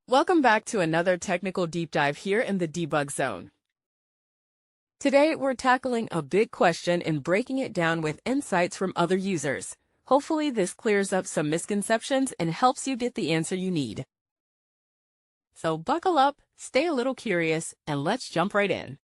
Welcome back to another technical deep dive here in the debug zone. Today, we're tackling a big question and breaking it down with insights from other users. Hopefully, this clears up some misconceptions and helps you get the answer you need. So buckle up, stay a little curious, and let's jump right in.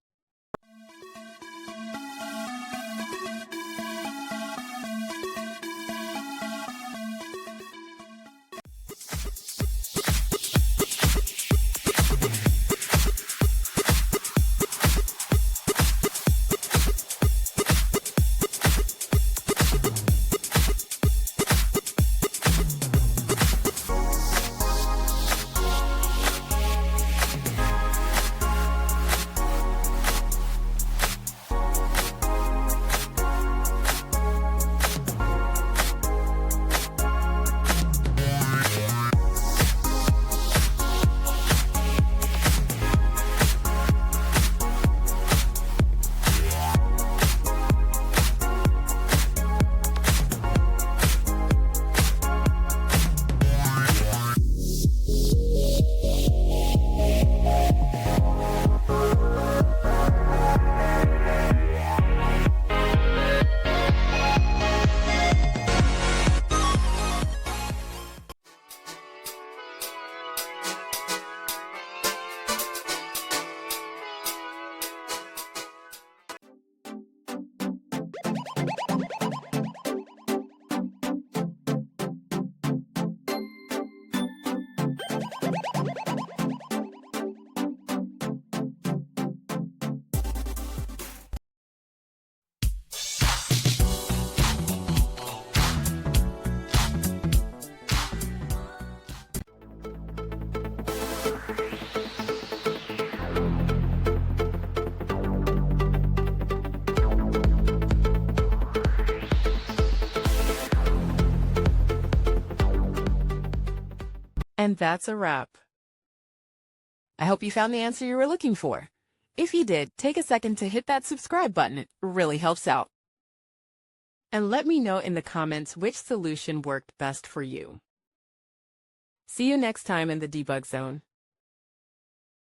And that's a wrap. I hope you found the answer you were looking for. If you did, take a second to hit that subscribe button. It really helps out. And let me know in the comments which solution worked best for you. See you next time in the debug zone.